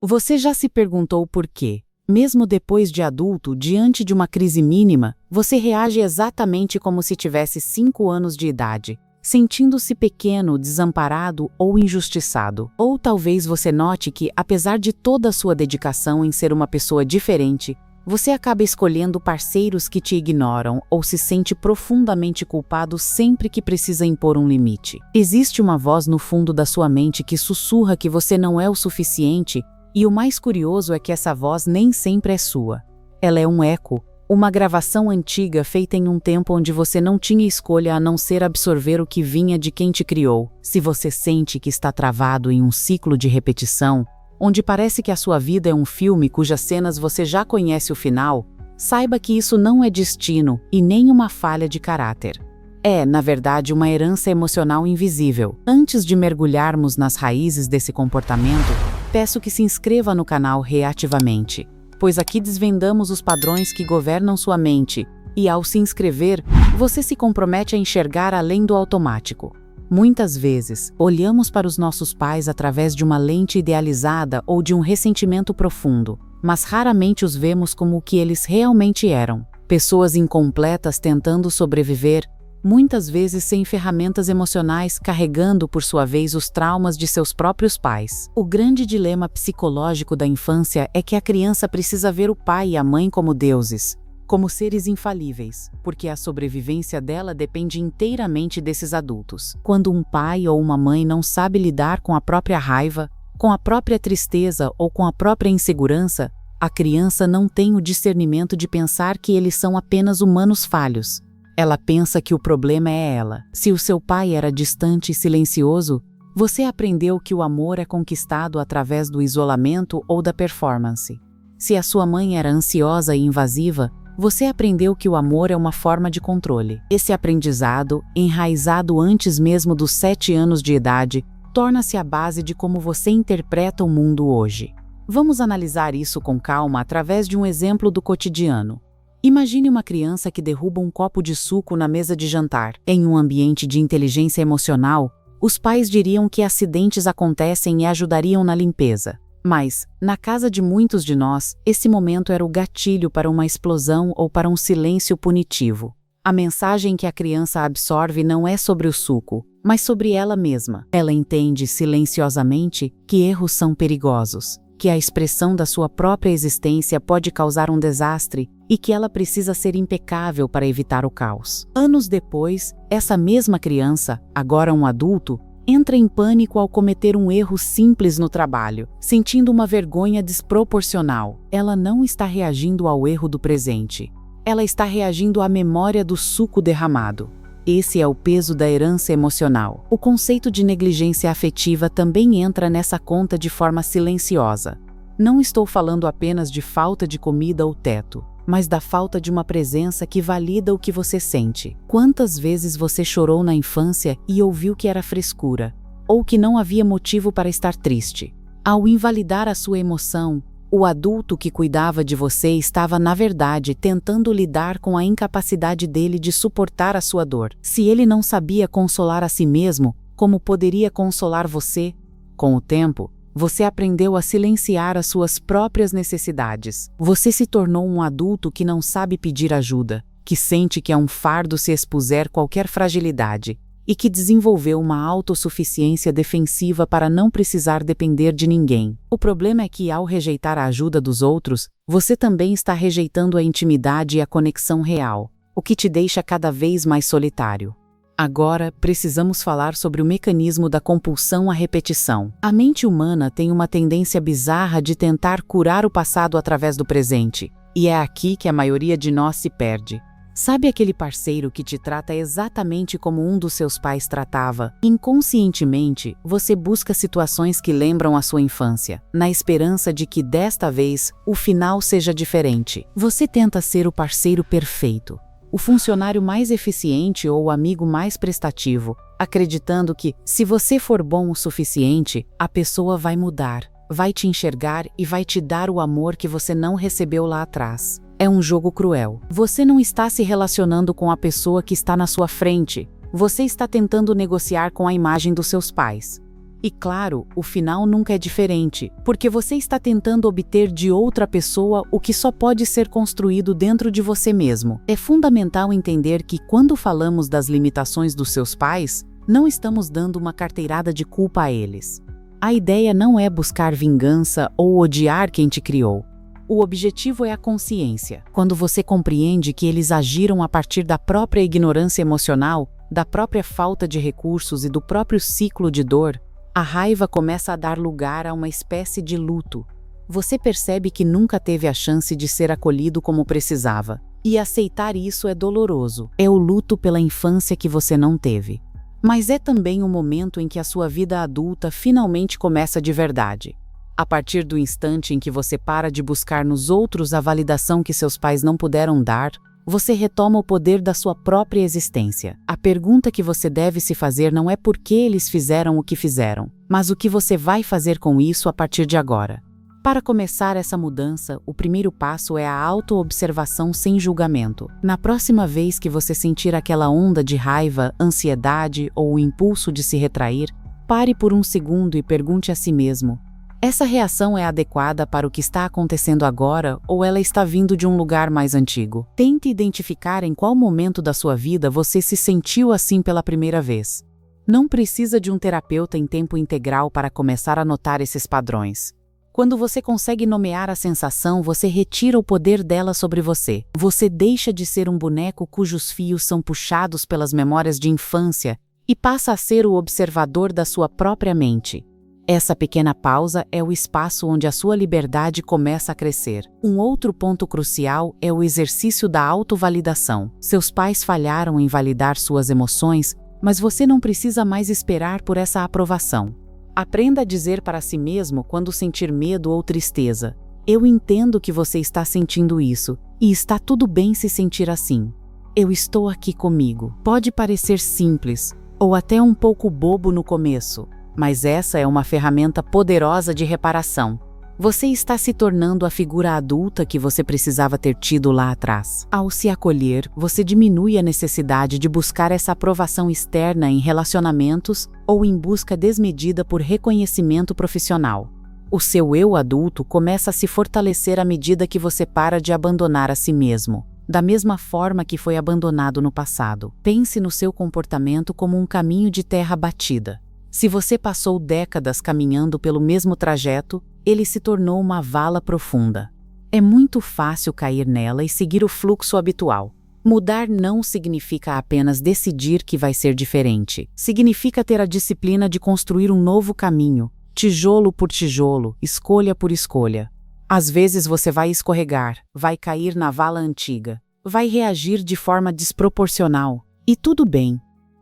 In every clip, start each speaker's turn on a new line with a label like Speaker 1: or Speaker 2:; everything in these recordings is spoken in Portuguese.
Speaker 1: Você já se perguntou por quê? Mesmo depois de adulto, diante de uma crise mínima, você reage exatamente como se tivesse 5 anos de idade, sentindo-se pequeno, desamparado ou injustiçado. Ou talvez você note que, apesar de toda a sua dedicação em ser uma pessoa diferente, você acaba escolhendo parceiros que te ignoram ou se sente profundamente culpado sempre que precisa impor um limite. Existe uma voz no fundo da sua mente que sussurra que você não é o suficiente, e o mais curioso é que essa voz nem sempre é sua. Ela é um eco, uma gravação antiga feita em um tempo onde você não tinha escolha a não ser absorver o que vinha de quem te criou. Se você sente que está travado em um ciclo de repetição, onde parece que a sua vida é um filme cujas cenas você já conhece o final, saiba que isso não é destino e nem uma falha de caráter. É, na verdade, uma herança emocional invisível. Antes de mergulharmos nas raízes desse comportamento, peço que se inscreva no canal Reativamente, pois aqui desvendamos os padrões que governam sua mente e, ao se inscrever, você se compromete a enxergar além do automático. Muitas vezes, olhamos para os nossos pais através de uma lente idealizada ou de um ressentimento profundo, mas raramente os vemos como o que eles realmente eram. Pessoas incompletas tentando sobreviver, muitas vezes sem ferramentas emocionais, carregando por sua vez os traumas de seus próprios pais. O grande dilema psicológico da infância é que a criança precisa ver o pai e a mãe como deuses, como seres infalíveis, porque a sobrevivência dela depende inteiramente desses adultos. Quando um pai ou uma mãe não sabe lidar com a própria raiva, com a própria tristeza ou com a própria insegurança, a criança não tem o discernimento de pensar que eles são apenas humanos falhos. Ela pensa que o problema é ela. Se o seu pai era distante e silencioso, você aprendeu que o amor é conquistado através do isolamento ou da performance. Se a sua mãe era ansiosa e invasiva, você aprendeu que o amor é uma forma de controle. Esse aprendizado, enraizado antes mesmo dos 7 anos de idade, torna-se a base de como você interpreta o mundo hoje. Vamos analisar isso com calma através de um exemplo do cotidiano. Imagine uma criança que derruba um copo de suco na mesa de jantar. Em um ambiente de inteligência emocional, os pais diriam que acidentes acontecem e ajudariam na limpeza. Mas, na casa de muitos de nós, esse momento era o gatilho para uma explosão ou para um silêncio punitivo. A mensagem que a criança absorve não é sobre o suco, mas sobre ela mesma. Ela entende silenciosamente que erros são perigosos, que a expressão da sua própria existência pode causar um desastre e que ela precisa ser impecável para evitar o caos. Anos depois, essa mesma criança, agora um adulto, entra em pânico ao cometer um erro simples no trabalho, sentindo uma vergonha desproporcional. Ela não está reagindo ao erro do presente. Ela está reagindo à memória do suco derramado. Esse é o peso da herança emocional. O conceito de negligência afetiva também entra nessa conta de forma silenciosa. Não estou falando apenas de falta de comida ou teto, mas da falta de uma presença que valida o que você sente. Quantas vezes você chorou na infância e ouviu que era frescura, ou que não havia motivo para estar triste? Ao invalidar a sua emoção, o adulto que cuidava de você estava, na verdade, tentando lidar com a incapacidade dele de suportar a sua dor. Se ele não sabia consolar a si mesmo, como poderia consolar você? Com o tempo, você aprendeu a silenciar as suas próprias necessidades. Você se tornou um adulto que não sabe pedir ajuda, que sente que é um fardo se expuser qualquer fragilidade, e que desenvolveu uma autossuficiência defensiva para não precisar depender de ninguém. O problema é que, ao rejeitar a ajuda dos outros, você também está rejeitando a intimidade e a conexão real, o que te deixa cada vez mais solitário. Agora, precisamos falar sobre o mecanismo da compulsão à repetição. A mente humana tem uma tendência bizarra de tentar curar o passado através do presente, e é aqui que a maioria de nós se perde. Sabe aquele parceiro que te trata exatamente como um dos seus pais tratava? Inconscientemente, você busca situações que lembram a sua infância, na esperança de que desta vez o final seja diferente. Você tenta ser o parceiro perfeito, o funcionário mais eficiente ou o amigo mais prestativo, acreditando que, se você for bom o suficiente, a pessoa vai mudar, vai te enxergar e vai te dar o amor que você não recebeu lá atrás. É um jogo cruel. Você não está se relacionando com a pessoa que está na sua frente. Você está tentando negociar com a imagem dos seus pais. E claro, o final nunca é diferente, porque você está tentando obter de outra pessoa o que só pode ser construído dentro de você mesmo. É fundamental entender que quando falamos das limitações dos seus pais, não estamos dando uma carteirada de culpa a eles. A ideia não é buscar vingança ou odiar quem te criou. O objetivo é a consciência. Quando você compreende que eles agiram a partir da própria ignorância emocional, da própria falta de recursos e do próprio ciclo de dor, a raiva começa a dar lugar a uma espécie de luto. Você percebe que nunca teve a chance de ser acolhido como precisava. E aceitar isso é doloroso. É o luto pela infância que você não teve. Mas é também o momento em que a sua vida adulta finalmente começa de verdade. A partir do instante em que você para de buscar nos outros a validação que seus pais não puderam dar, você retoma o poder da sua própria existência. A pergunta que você deve se fazer não é por que eles fizeram o que fizeram, mas o que você vai fazer com isso a partir de agora. Para começar essa mudança, o primeiro passo é a autoobservação sem julgamento. Na próxima vez que você sentir aquela onda de raiva, ansiedade ou o impulso de se retrair, pare por um segundo e pergunte a si mesmo: essa reação é adequada para o que está acontecendo agora ou ela está vindo de um lugar mais antigo? Tente identificar em qual momento da sua vida você se sentiu assim pela primeira vez. Não precisa de um terapeuta em tempo integral para começar a notar esses padrões. Quando você consegue nomear a sensação, você retira o poder dela sobre você. Você deixa de ser um boneco cujos fios são puxados pelas memórias de infância e passa a ser o observador da sua própria mente. Essa pequena pausa é o espaço onde a sua liberdade começa a crescer. Um outro ponto crucial é o exercício da autovalidação. Seus pais falharam em validar suas emoções, mas você não precisa mais esperar por essa aprovação. Aprenda a dizer para si mesmo quando sentir medo ou tristeza: eu entendo que você está sentindo isso, e está tudo bem se sentir assim. Eu estou aqui comigo. Pode parecer simples, ou até um pouco bobo no começo, mas essa é uma ferramenta poderosa de reparação. Você está se tornando a figura adulta que você precisava ter tido lá atrás. Ao se acolher, você diminui a necessidade de buscar essa aprovação externa em relacionamentos ou em busca desmedida por reconhecimento profissional. O seu eu adulto começa a se fortalecer à medida que você para de abandonar a si mesmo, da mesma forma que foi abandonado no passado. Pense no seu comportamento como um caminho de terra batida. Se você passou décadas caminhando pelo mesmo trajeto, ele se tornou uma vala profunda. É muito fácil cair nela e seguir o fluxo habitual. Mudar não significa apenas decidir que vai ser diferente. Significa ter a disciplina de construir um novo caminho, tijolo por tijolo, escolha por escolha. Às vezes você vai escorregar, vai cair na vala antiga, vai reagir de forma desproporcional. E tudo bem.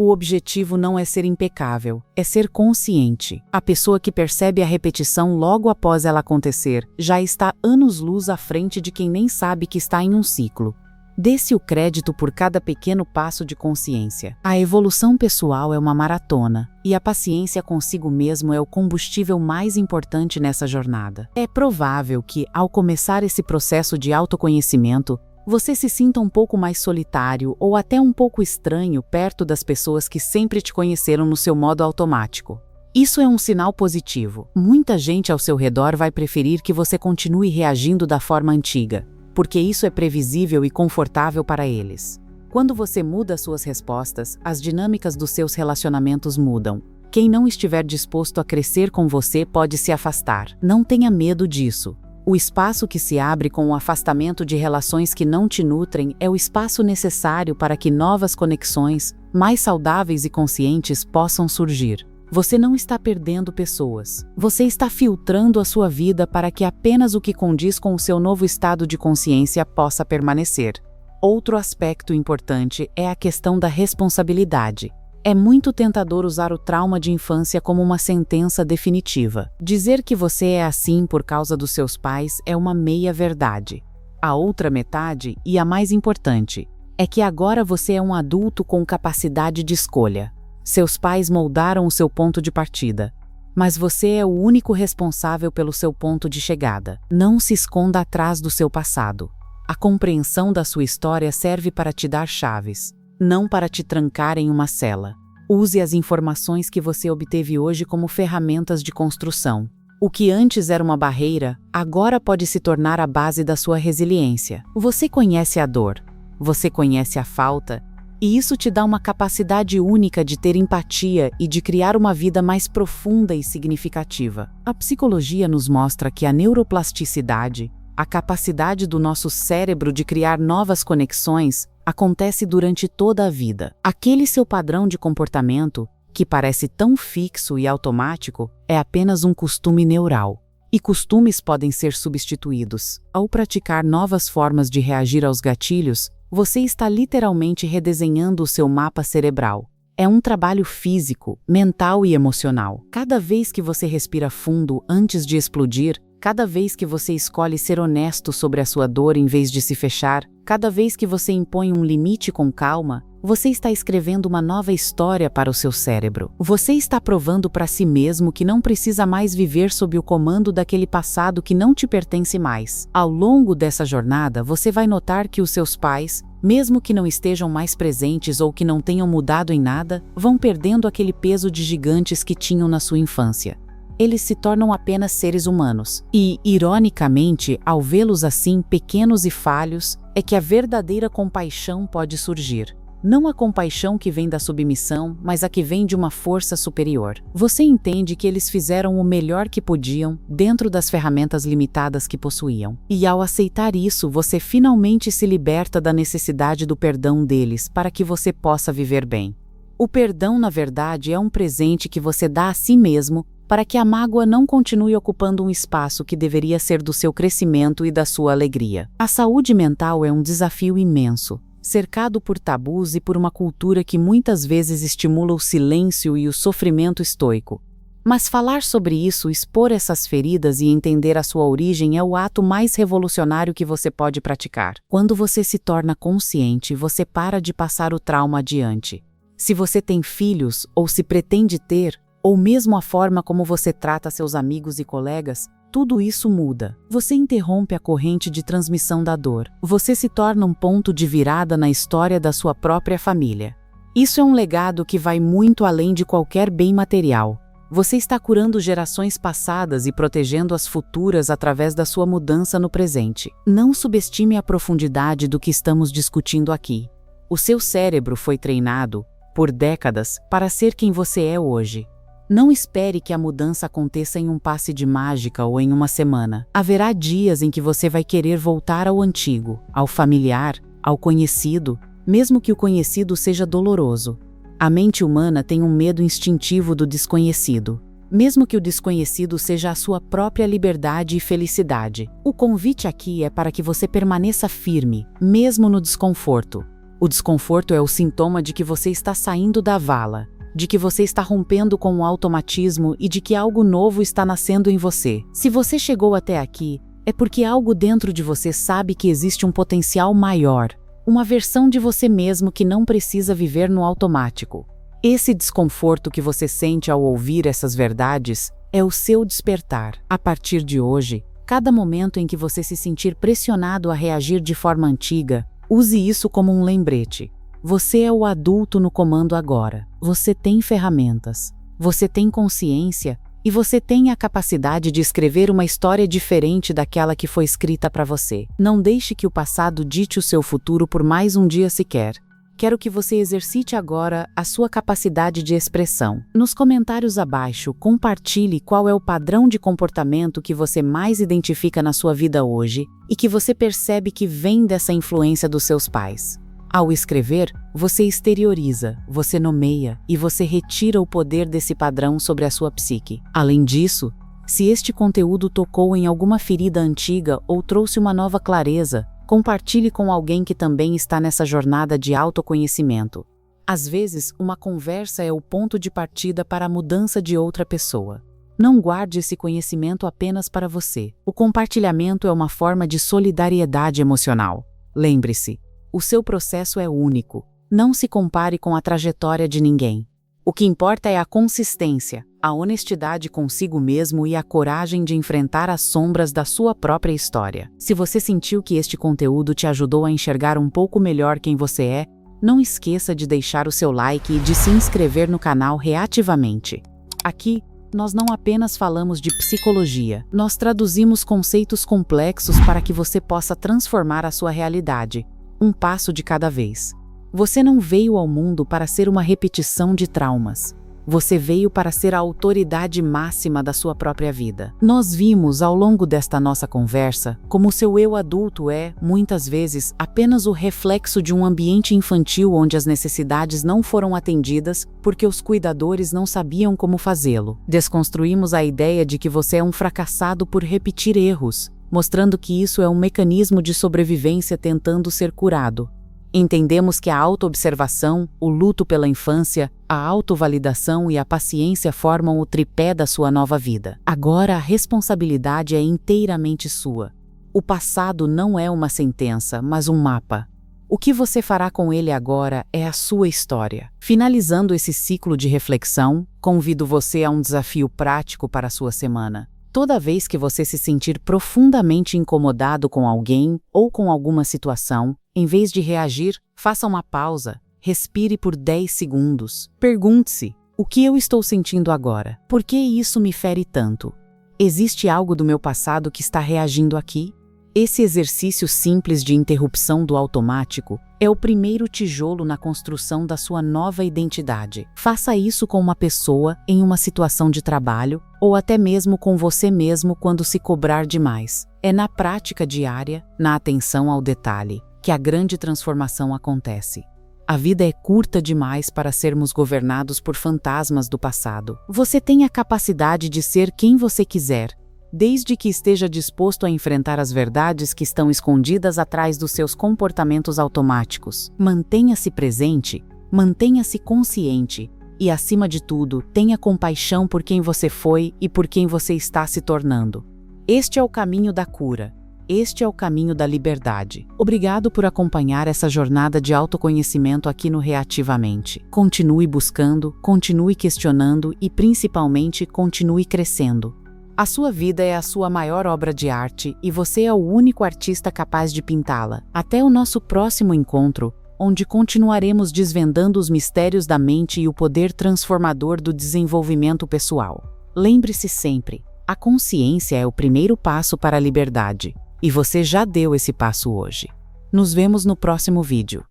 Speaker 1: O objetivo não é ser impecável, é ser consciente. A pessoa que percebe a repetição logo após ela acontecer já está anos-luz à frente de quem nem sabe que está em um ciclo. Dê-se o crédito por cada pequeno passo de consciência. A evolução pessoal é uma maratona, e a paciência consigo mesmo é o combustível mais importante nessa jornada. É provável que, ao começar esse processo de autoconhecimento, você se sinta um pouco mais solitário ou até um pouco estranho perto das pessoas que sempre te conheceram no seu modo automático. Isso é um sinal positivo. Muita gente ao seu redor vai preferir que você continue reagindo da forma antiga, porque isso é previsível e confortável para eles. Quando você muda suas respostas, as dinâmicas dos seus relacionamentos mudam. Quem não estiver disposto a crescer com você pode se afastar. Não tenha medo disso. O espaço que se abre com o afastamento de relações que não te nutrem é o espaço necessário para que novas conexões, mais saudáveis e conscientes, possam surgir. Você não está perdendo pessoas. Você está filtrando a sua vida para que apenas o que condiz com o seu novo estado de consciência possa permanecer. Outro aspecto importante é a questão da responsabilidade. É muito tentador usar o trauma de infância como uma sentença definitiva. Dizer que você é assim por causa dos seus pais é uma meia-verdade. A outra metade, e a mais importante, é que agora você é um adulto com capacidade de escolha. Seus pais moldaram o seu ponto de partida, mas você é o único responsável pelo seu ponto de chegada. Não se esconda atrás do seu passado. A compreensão da sua história serve para te dar chaves, não para te trancar em uma cela. Use as informações que você obteve hoje como ferramentas de construção. O que antes era uma barreira, agora pode se tornar a base da sua resiliência. Você conhece a dor, você conhece a falta, e isso te dá uma capacidade única de ter empatia e de criar uma vida mais profunda e significativa. A psicologia nos mostra que a neuroplasticidade, a capacidade do nosso cérebro de criar novas conexões, acontece durante toda a vida. Aquele seu padrão de comportamento, que parece tão fixo e automático, é apenas um costume neural. E costumes podem ser substituídos. Ao praticar novas formas de reagir aos gatilhos, você está literalmente redesenhando o seu mapa cerebral. É um trabalho físico, mental e emocional. Cada vez que você respira fundo antes de explodir, cada vez que você escolhe ser honesto sobre a sua dor em vez de se fechar, cada vez que você impõe um limite com calma, você está escrevendo uma nova história para o seu cérebro. Você está provando para si mesmo que não precisa mais viver sob o comando daquele passado que não te pertence mais. Ao longo dessa jornada, você vai notar que os seus pais, mesmo que não estejam mais presentes ou que não tenham mudado em nada, vão perdendo aquele peso de gigantes que tinham na sua infância. Eles se tornam apenas seres humanos. E, ironicamente, ao vê-los assim, pequenos e falhos, é que a verdadeira compaixão pode surgir. Não a compaixão que vem da submissão, mas a que vem de uma força superior. Você entende que eles fizeram o melhor que podiam, dentro das ferramentas limitadas que possuíam. E ao aceitar isso, você finalmente se liberta da necessidade do perdão deles para que você possa viver bem. O perdão, na verdade, é um presente que você dá a si mesmo para que a mágoa não continue ocupando um espaço que deveria ser do seu crescimento e da sua alegria. A saúde mental é um desafio imenso, cercado por tabus e por uma cultura que muitas vezes estimula o silêncio e o sofrimento estoico. Mas falar sobre isso, expor essas feridas e entender a sua origem é o ato mais revolucionário que você pode praticar. Quando você se torna consciente, você para de passar o trauma adiante. Se você tem filhos, ou se pretende ter, ou mesmo a forma como você trata seus amigos e colegas, tudo isso muda. Você interrompe a corrente de transmissão da dor. Você se torna um ponto de virada na história da sua própria família. Isso é um legado que vai muito além de qualquer bem material. Você está curando gerações passadas e protegendo as futuras através da sua mudança no presente. Não subestime a profundidade do que estamos discutindo aqui. O seu cérebro foi treinado, por décadas, para ser quem você é hoje. Não espere que a mudança aconteça em um passe de mágica ou em uma semana. Haverá dias em que você vai querer voltar ao antigo, ao familiar, ao conhecido, mesmo que o conhecido seja doloroso. A mente humana tem um medo instintivo do desconhecido, mesmo que o desconhecido seja a sua própria liberdade e felicidade. O convite aqui é para que você permaneça firme, mesmo no desconforto. O desconforto é o sintoma de que você está saindo da vala, de que você está rompendo com o automatismo e de que algo novo está nascendo em você. Se você chegou até aqui, é porque algo dentro de você sabe que existe um potencial maior, uma versão de você mesmo que não precisa viver no automático. Esse desconforto que você sente ao ouvir essas verdades é o seu despertar. A partir de hoje, cada momento em que você se sentir pressionado a reagir de forma antiga, use isso como um lembrete. Você é o adulto no comando agora. Você tem ferramentas, você tem consciência e você tem a capacidade de escrever uma história diferente daquela que foi escrita para você. Não deixe que o passado dite o seu futuro por mais um dia sequer. Quero que você exercite agora a sua capacidade de expressão. Nos comentários abaixo, compartilhe qual é o padrão de comportamento que você mais identifica na sua vida hoje e que você percebe que vem dessa influência dos seus pais. Ao escrever, você exterioriza, você nomeia e você retira o poder desse padrão sobre a sua psique. Além disso, se este conteúdo tocou em alguma ferida antiga ou trouxe uma nova clareza, compartilhe com alguém que também está nessa jornada de autoconhecimento. Às vezes, uma conversa é o ponto de partida para a mudança de outra pessoa. Não guarde esse conhecimento apenas para você. O compartilhamento é uma forma de solidariedade emocional. Lembre-se, o seu processo é único. Não se compare com a trajetória de ninguém. O que importa é a consistência, a honestidade consigo mesmo e a coragem de enfrentar as sombras da sua própria história. Se você sentiu que este conteúdo te ajudou a enxergar um pouco melhor quem você é, Não esqueça de deixar o seu like e de se inscrever no canal Reativamente. Aqui, nós não apenas falamos de psicologia, nós traduzimos conceitos complexos para que você possa transformar a sua realidade, um passo de cada vez. Você não veio ao mundo para ser uma repetição de traumas. Você veio para ser a autoridade máxima da sua própria vida. Nós vimos, ao longo desta nossa conversa, como o seu eu adulto é, muitas vezes, apenas o reflexo de um ambiente infantil onde as necessidades não foram atendidas porque os cuidadores não sabiam como fazê-lo. Desconstruímos a ideia de que você é um fracassado por repetir erros, mostrando que isso é um mecanismo de sobrevivência tentando ser curado. Entendemos que a autoobservação, o luto pela infância, a autovalidação e a paciência formam o tripé da sua nova vida. Agora a responsabilidade é inteiramente sua. O passado não é uma sentença, mas um mapa. O que você fará com ele agora é a sua história. Finalizando esse ciclo de reflexão, convido você a um desafio prático para a sua semana. Toda vez que você se sentir profundamente incomodado com alguém ou com alguma situação, em vez de reagir, faça uma pausa, respire por 10 segundos. Pergunte-se: o que eu estou sentindo agora? Por que isso me fere tanto? Existe algo do meu passado que está reagindo aqui? Esse exercício simples de interrupção do automático é o primeiro tijolo na construção da sua nova identidade. Faça isso com uma pessoa em uma situação de trabalho ou até mesmo com você mesmo quando se cobrar demais. É na prática diária, na atenção ao detalhe, que a grande transformação acontece. A vida é curta demais para sermos governados por fantasmas do passado. Você tem a capacidade de ser quem você quiser, desde que esteja disposto a enfrentar as verdades que estão escondidas atrás dos seus comportamentos automáticos. Mantenha-se presente, mantenha-se consciente e, acima de tudo, tenha compaixão por quem você foi e por quem você está se tornando. Este é o caminho da cura. Este é o caminho da liberdade. Obrigado por acompanhar essa jornada de autoconhecimento aqui no Reativamente. Continue buscando, continue questionando e, principalmente, continue crescendo. A sua vida é a sua maior obra de arte e você é o único artista capaz de pintá-la. Até o nosso próximo encontro, onde continuaremos desvendando os mistérios da mente e o poder transformador do desenvolvimento pessoal. Lembre-se sempre, a consciência é o primeiro passo para a liberdade, e você já deu esse passo hoje. Nos vemos no próximo vídeo.